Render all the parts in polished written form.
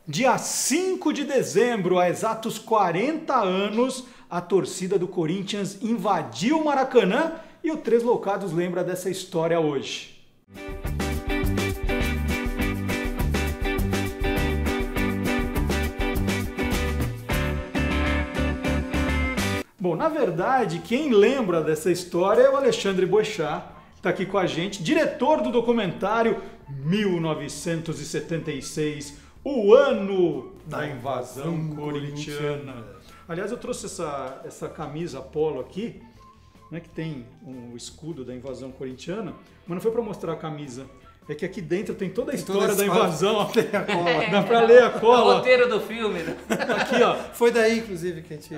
Dia 5 de dezembro, há exatos 40 anos, a torcida do Corinthians invadiu o Maracanã e o Três Loucados lembra dessa história hoje. Bom, na verdade, quem lembra dessa história é o Alexandre Boechat, que está aqui com a gente, diretor do documentário 1976, o ano da invasão corintiana. Aliás, eu trouxe essa camisa polo aqui, né, que tem o escudo da invasão corintiana, mas não foi para mostrar a camisa. É que aqui dentro tem toda a história da invasão. Tem a cola. Dá pra ler a cola. O roteiro do filme, né? Aqui, ó. Foi daí, inclusive, que a gente...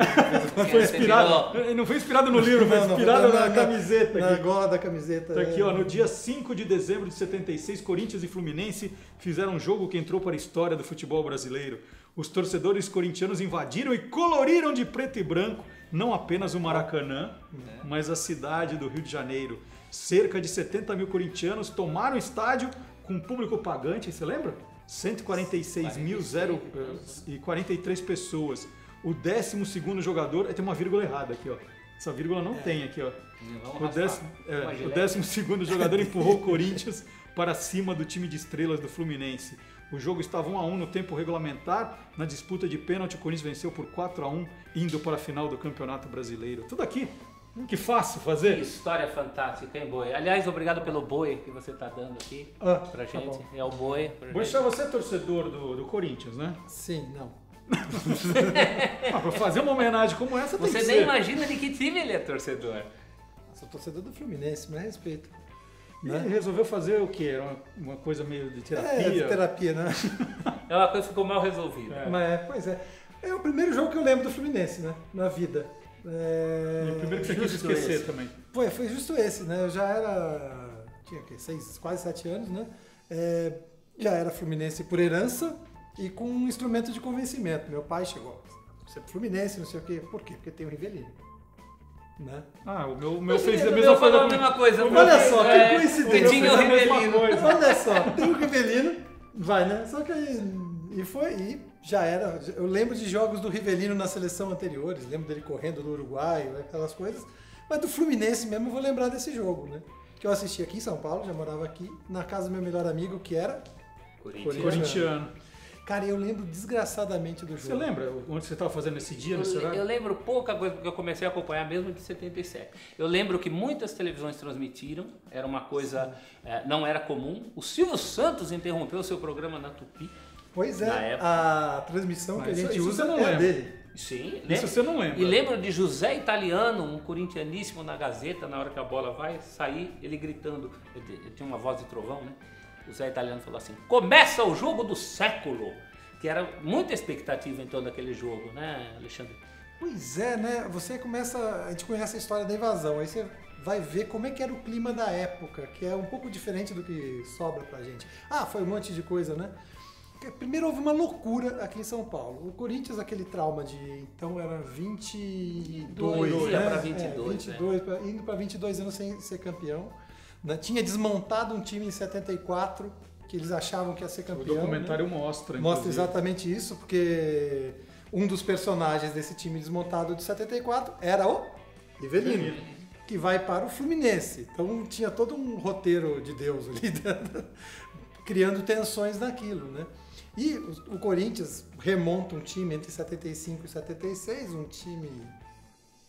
Foi inspirado. Não foi inspirado no livro, foi inspirado na camiseta. Na gola da camiseta. Tá aqui, ó. No dia 5 de dezembro de 76, Corinthians e Fluminense fizeram um jogo que entrou para a história do futebol brasileiro. Os torcedores corintianos invadiram e coloriram de preto e branco não apenas o Maracanã, mas a cidade do Rio de Janeiro. Cerca de 70 mil corintianos tomaram o estádio com público pagante, você lembra? 146.043 pessoas. O 12º jogador, tem uma vírgula errada aqui, ó. Essa vírgula não tem aqui, ó. O 12º jogador empurrou o Corinthians para cima do time de estrelas do Fluminense. O jogo estava 1-1 no tempo regulamentar. Na disputa de pênalti, o Corinthians venceu por 4-1, indo para a final do Campeonato Brasileiro. Tudo aqui. Que fácil fazer. Que história fantástica, hein, Boi? Aliás, obrigado pelo boi que você está dando aqui pra gente. Tá, é o boi. Boechat, você é torcedor do Corinthians, né? Sim, não. Pra fazer uma homenagem como essa tem que ser. Você nem imagina de que time ele é torcedor. Sou torcedor do Fluminense, mas respeito. E ele resolveu fazer o quê? Uma coisa meio de terapia? De terapia, né? É uma coisa que ficou mal resolvida. Mas, pois é. É o primeiro jogo que eu lembro do Fluminense, né? Na vida. E o primeiro que você quis esquecer também. Foi justo esse, né? Eu já era... Tinha quase 7 anos, né? Já era fluminense por herança e com um instrumento de convencimento. Meu pai chegou, você é Fluminense, não sei o quê. Por quê? Porque tem o Rivelino. Né? O meu fez a mesma coisa. Olha só, que coincidência. Tinha o Rivelino. Olha só, tem o Rivelino, vai, né? Só que aí... E já era. Eu lembro de jogos do Rivelino na seleção anteriores, lembro dele correndo no Uruguai, aquelas coisas. Mas do Fluminense mesmo eu vou lembrar desse jogo, né? Que eu assisti aqui em São Paulo, já morava aqui, na casa do meu melhor amigo, que era Corintiano. Cara, eu lembro desgraçadamente do jogo. Você lembra onde você estava fazendo esse dia, nesse horário? Eu lembro pouca coisa, porque eu comecei a acompanhar mesmo de 77. Eu lembro que muitas televisões transmitiram, era uma coisa, não era comum. O Silvio Santos interrompeu o seu programa na Tupi. Pois é, a transmissão que a gente usa não é dele. Sim, isso você não lembra. E lembro de José Italiano, um corintianíssimo na Gazeta, na hora que a bola vai sair, ele gritando, ele tinha uma voz de trovão, né? José Italiano falou assim, começa o jogo do século, que era muita expectativa em torno daquele jogo, né, Alexandre? Pois é, né? A gente conhece a história da invasão, aí você vai ver como é que era o clima da época, que é um pouco diferente do que sobra pra gente. Foi um monte de coisa, né? Primeiro houve uma loucura aqui em São Paulo. O Corinthians, aquele trauma de, então era 22, né? Para 22, indo para 22 anos sem ser campeão. Né? Tinha desmontado um time em 74, que eles achavam que ia ser campeão. O documentário mostra exatamente isso, porque um dos personagens desse time desmontado de 74 era o Rivelino, que vai para o Fluminense. Então tinha todo um roteiro de Deus ali, criando tensões naquilo, né? E o Corinthians remonta um time entre 75 e 76, um time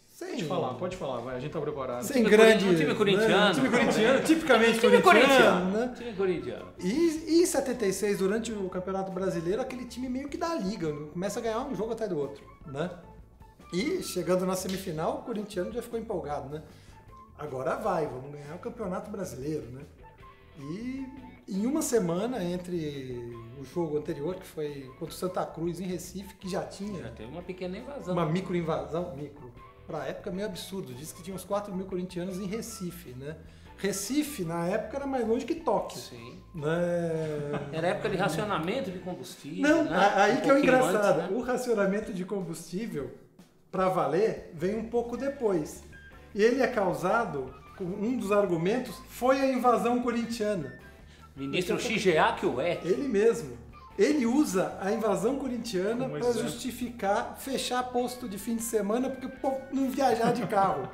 sem... Pode falar, vai, a gente tá preparado. Sem grande... Um time corintiano. Um time corintiano, tipicamente corintiano. Né? Time corintiano. E em 76, durante o Campeonato Brasileiro, aquele time meio que dá liga, começa a ganhar um jogo atrás do outro, né? E chegando na semifinal, o corintiano já ficou empolgado, né? Agora vamos ganhar o Campeonato Brasileiro, né? E em uma semana entre o jogo anterior, que foi contra o Santa Cruz em Recife, que já tinha... Já teve uma pequena invasão. Uma micro-invasão, pra época meio absurdo, diz que tinha uns 4 mil corintianos em Recife, né? Recife, na época, era mais longe que Tóquio. Sim. Né? Era época de racionamento de combustível. Não, né? aí que é o engraçado. Antes, né? O racionamento de combustível, pra valer, vem um pouco depois. E ele é causado... Um dos argumentos foi a invasão corintiana. Ministro Shigeaki Ueda. Ele mesmo. Ele usa a invasão corintiana para justificar fechar posto de fim de semana porque o povo não viajar de carro.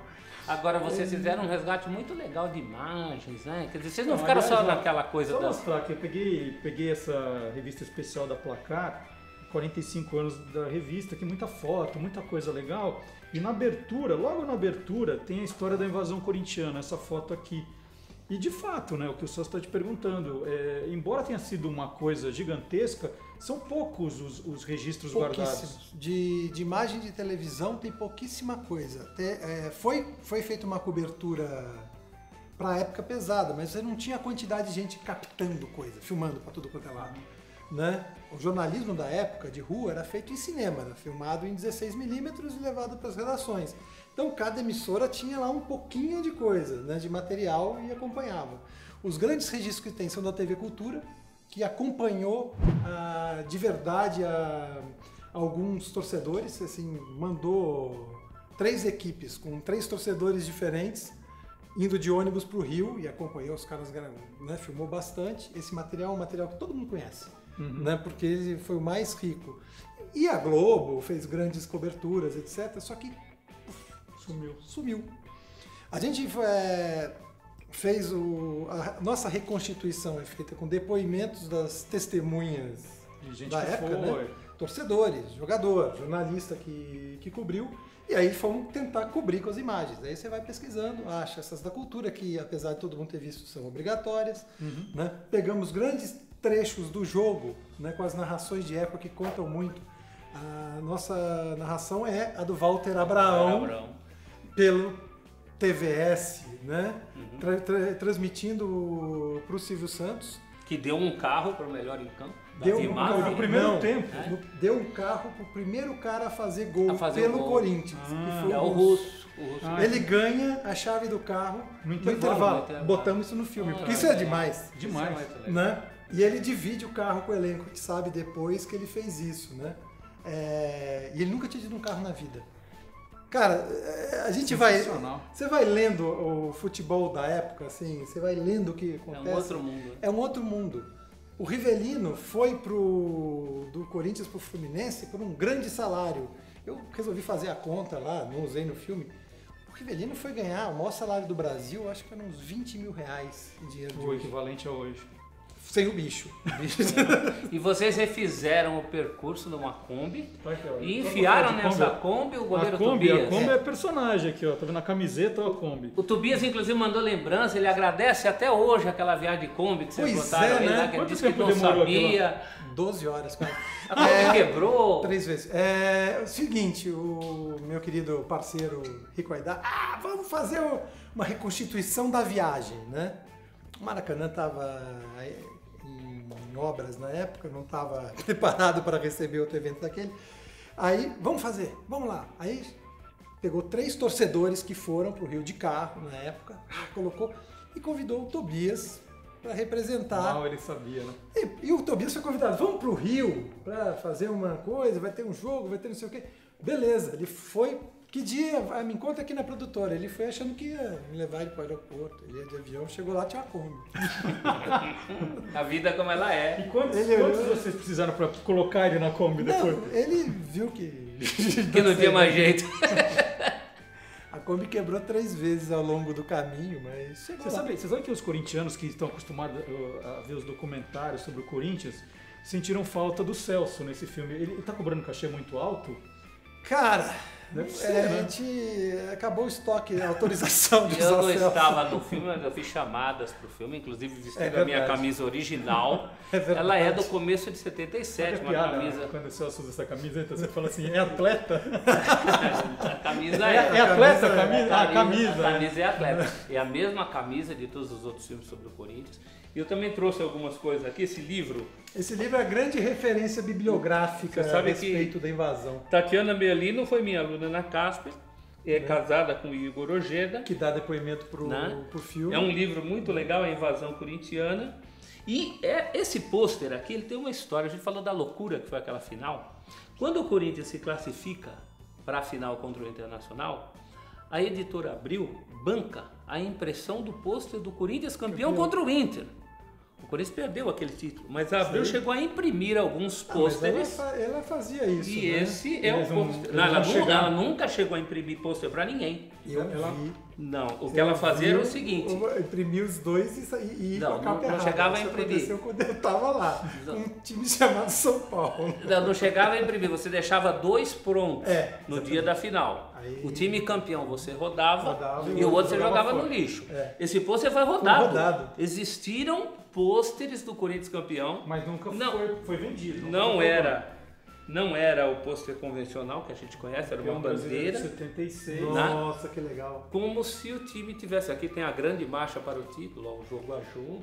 Agora, vocês fizeram um resgate muito legal de imagens, né? Quer dizer, vocês não ficaram só naquela coisa da... Só mostrar que eu peguei essa revista especial da Placar, 45 anos da revista, que muita foto, muita coisa legal. E na abertura, logo na abertura, tem a história da invasão corintiana, essa foto aqui. E de fato, né, o que o Celso está te perguntando, embora tenha sido uma coisa gigantesca, são poucos os registros guardados. De imagem de televisão tem pouquíssima coisa. Foi feita uma cobertura para a época pesada, mas você não tinha a quantidade de gente captando coisa, filmando para tudo quanto é lado. Né? O jornalismo da época de rua era feito em cinema, era filmado em 16mm e levado para as redações. Então cada emissora tinha lá um pouquinho de coisa, né, de material e acompanhava. Os grandes registros que tem são da TV Cultura, que acompanhou de verdade alguns torcedores, assim, mandou 3 equipes com 3 torcedores diferentes indo de ônibus para o Rio e acompanhou os caras, né, filmou bastante. Esse material é um material que todo mundo conhece. Né, porque ele foi o mais rico. E a Globo fez grandes coberturas, etc. Só que sumiu. A gente fez a nossa reconstituição é feita com depoimentos das testemunhas da época, né? Torcedores, jogador, jornalista que cobriu. E aí fomos tentar cobrir com as imagens. Aí você vai pesquisando, acha essas da cultura que, apesar de todo mundo ter visto, são obrigatórias. Né? Pegamos grandes trechos do jogo, né, com as narrações de época que contam muito. A nossa narração é a do Walter Abraão. Pelo TVS, né? Transmitindo para o Silvio Santos. Que deu um carro para o melhor em campo. No primeiro tempo. Deu um carro para o primeiro cara a fazer gol pelo Corinthians. Que foi o Russo. Ele ganha a chave do carro no intervalo. Botamos isso no filme, porque isso é demais. Demais. Né? E ele divide o carro com o elenco, que sabe depois que ele fez isso, né? E ele nunca tinha tido um carro na vida. Cara, a gente você vai lendo o futebol da época, assim, você vai lendo o que acontece. É um outro mundo. É um outro mundo. O Rivelino foi do Corinthians pro Fluminense por um grande salário. Eu resolvi fazer a conta lá, não usei no filme. O Rivelino foi ganhar o maior salário do Brasil, acho que eram uns 20 mil reais em dinheiro de hoje. O equivalente a hoje. Sem o bicho. E vocês refizeram o percurso numa Kombi e enfiaram nessa Kombi o goleiro Tobias. A Kombi é personagem aqui, ó. Tá vendo a camiseta ou a Kombi? O Tobias, inclusive, mandou lembrança, ele agradece até hoje aquela viagem de Kombi que vocês botaram aí, né? Que ele disse que não sabia. 12 horas, cara. A Kombi quebrou. 3 vezes. O seguinte, o meu querido parceiro Rico Aidar, vamos fazer uma reconstituição da viagem, né? O Maracanã estava em obras na época, não estava preparado para receber outro evento daquele. Aí, vamos lá. Aí pegou 3 torcedores que foram para o Rio de carro na época, colocou e convidou o Tobias para representar. Mal ele sabia, né? E o Tobias foi convidado, vamos para o Rio para fazer uma coisa, vai ter um jogo, vai ter não sei o quê. Beleza, ele foi. Que dia? Me encontra aqui na produtora. Ele foi achando que ia me levar ele para o aeroporto. Ele ia de avião, chegou lá, tinha uma Kombi. A vida como ela é. E quantos vocês precisaram para colocar ele na Kombi depois? Ele viu que não tinha mais jeito. A Kombi quebrou 3 vezes ao longo do caminho, mas Você sabe que os corintianos que estão acostumados a ver os documentários sobre o Corinthians sentiram falta do Celso nesse filme. Ele está cobrando um cachê muito alto? Cara... Deve ser, né? A gente acabou o estoque, a autorização de Eu não estava no filme, mas eu fiz chamadas pro filme, inclusive vestindo a minha camisa original. Ela é do começo de 77, uma camisa. Né? Quando o Celso usa essa camisa, então você fala assim, é atleta? A camisa é atleta a camisa? A camisa é atleta. É a mesma camisa de todos os outros filmes sobre o Corinthians. E eu também trouxe algumas coisas aqui, esse livro. Esse livro é a grande referência bibliográfica a respeito da invasão. Tatiana Melino foi minha aluna na Casper, é casada com Igor Ojeda. Que dá depoimento pro filme. É um livro muito legal, A Invasão Corintiana. E esse pôster aqui, ele tem uma história, a gente falou da loucura que foi aquela final. Quando o Corinthians se classifica para a final contra o Internacional, a editora Abril banca a impressão do pôster do Corinthians campeão contra o Inter. O Corinthians perdeu aquele título, mas a Abril chegou a imprimir alguns pôsteres. Ela fazia isso. E né? esse é o pôster. Ela nunca chegou a imprimir pôster para ninguém. Não, o que ela fazia era o seguinte. Imprimir os dois e ir com a capa errada. Não chegava a Isso imprimir. aconteceu quando eu estava lá. Um time chamado São Paulo. Não chegava a imprimir, você deixava 2 prontos no dia da final. Aí, o time campeão você rodava e o outro você jogava fora. no lixo. É. Esse pôster foi rodado. rodado. Existiram pôsteres do Corinthians campeão. Mas nunca foi vendido. Não era o pôster convencional que a gente conhece, era uma bandeira. 76. Nossa, que legal. Como se o time tivesse. Aqui tem a grande marcha para o título, ó, o jogo a jogo.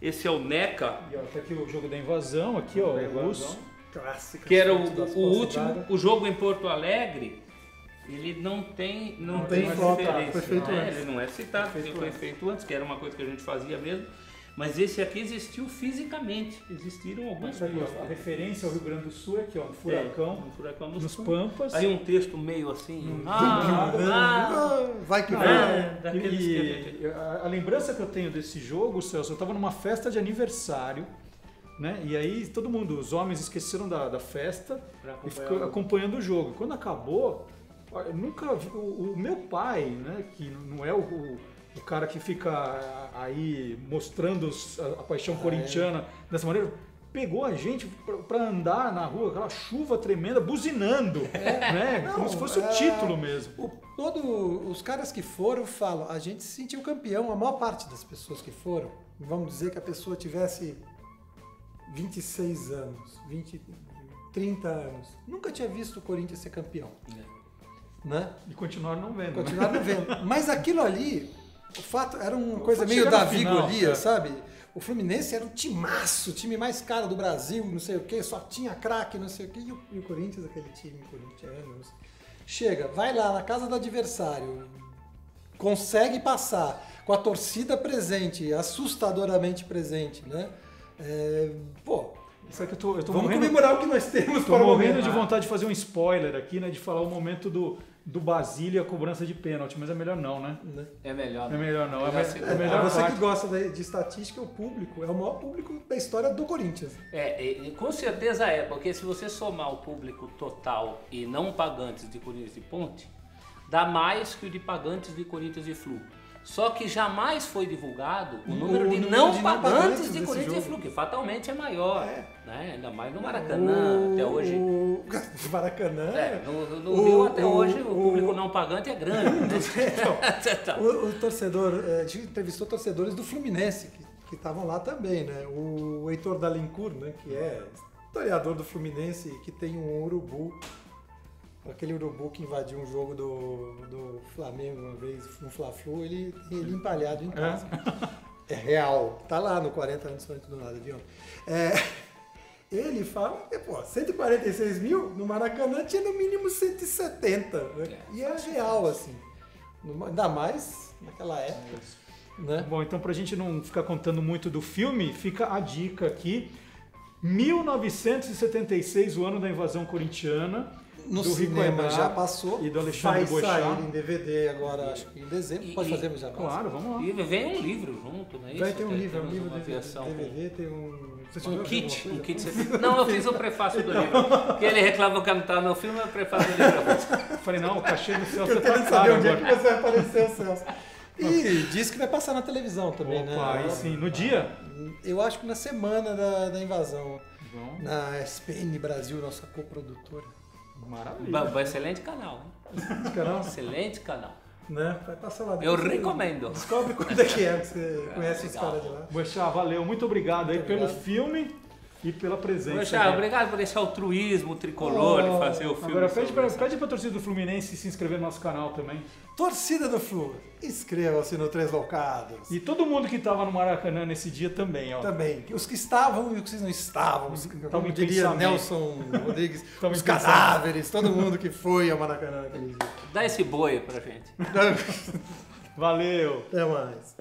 Esse é o NECA. E ó, tá aqui o jogo da invasão, aqui ó, o Russo. Clássica. Que era o último, o jogo em Porto Alegre. Ele não tem referência, foi feito antes. Ele não é citado, porque foi feito antes, que era uma coisa que a gente fazia mesmo. Mas esse aqui existiu fisicamente. Existiram alguns. Mas aí, ó, a referência ao Rio Grande do Sul é aqui, ó, no Furacão, Furacão nos Pampas. Aí um texto meio assim. Vai que vai. A lembrança que eu tenho desse jogo, Celso, eu estava numa festa de aniversário, né? E aí todo mundo, os homens esqueceram da festa e ficou acompanhando o jogo. Quando acabou, eu nunca vi, o meu pai, né, que não é o cara que fica aí mostrando a paixão corintiana dessa maneira, pegou a gente para andar na rua, aquela chuva tremenda, buzinando, né? Como se fosse o título mesmo. Os caras que foram falam, a gente se sentiu campeão, a maior parte das pessoas que foram, vamos dizer que a pessoa tivesse 26 anos, 30 anos, nunca tinha visto o Corinthians ser campeão. Né? E continuaram não vendo. Continuaram não vendo. Mas aquilo ali, o fato era uma coisa meio Davi Golias, sabe? O Fluminense era um timaço, o time mais caro do Brasil, não sei o quê, só tinha craque, não sei o quê. E o Corinthians, aquele time corintiano, chega, vai lá na casa do adversário, consegue passar com a torcida presente, assustadoramente presente, né? Isso aqui eu tô vamos comemorar o que nós temos. Tô morrendo de vontade de fazer um spoiler aqui, né? De falar o momento do Basílio e a cobrança de pênalti, mas é melhor não, né? É melhor não. É melhor não. É melhor você que gosta de estatística, o público é o maior público da história do Corinthians. Com certeza é, porque se você somar o público total e não pagantes de Corinthians e Ponte, dá mais que o de pagantes de Corinthians e Flu. Só que jamais foi divulgado o número de não pagantes de Corinthians e Flu, que fatalmente é maior. Né? Ainda mais no Maracanã, até hoje. Maracanã? No Rio até hoje o público não pagante é grande. Né? O torcedor, a gente entrevistou torcedores do Fluminense, que estavam lá também, né? O Heitor Dalincourt, né? Que é historiador do Fluminense, que tem um urubu. Aquele urubu que invadiu um jogo do Flamengo uma vez, um Fla-Flu, ele empalhado em casa. É real. Tá lá no 40 anos antes do nada de ontem. Ele fala que, 146 mil, no Maracanã tinha no mínimo 170. Né? E é real, assim. Ainda mais naquela época. Né? Bom, então pra gente não ficar contando muito do filme, fica a dica aqui. 1976, o ano da invasão corintiana. No cinema já passou. E do Alexandre Boechat. Vai sair em DVD agora, acho que em dezembro. Pode fazer já. Claro, vamos lá. E vem um livro junto, não é isso? Vai ter um livro, DVD, tem um kit. Não, eu fiz o prefácio do livro. Porque ele reclamou que não estava no filme, eu prefácio do livro. Eu falei, não, o cachê do Celso tá caro agora. Onde é que você vai aparecer, o Celso? E diz que vai passar na televisão também, né? Aí sim, no dia? Eu acho que na semana da invasão. Na SPN Brasil, nossa coprodutora. Maravilha. Excelente canal. Excelente canal. Né? Vai passar lá. Eu recomendo. Descobre quando é que você conhece os caras de lá. Boechat, valeu. Muito obrigado aí pelo filme e pela presença. Boechat, obrigado por esse altruísmo tricolor de fazer o filme. Agora pede pra torcida do Fluminense se inscrever no nosso canal também. Torcida do Flu, inscreva-se no Três Loucados. E todo mundo que estava no Maracanã nesse dia também, ó. Também. Os que estavam e os que não estavam. Como diria Nelson Rodrigues, os cadáveres, todo mundo que foi ao Maracanã naquele dia. Dá esse boi pra gente. Valeu. Até mais.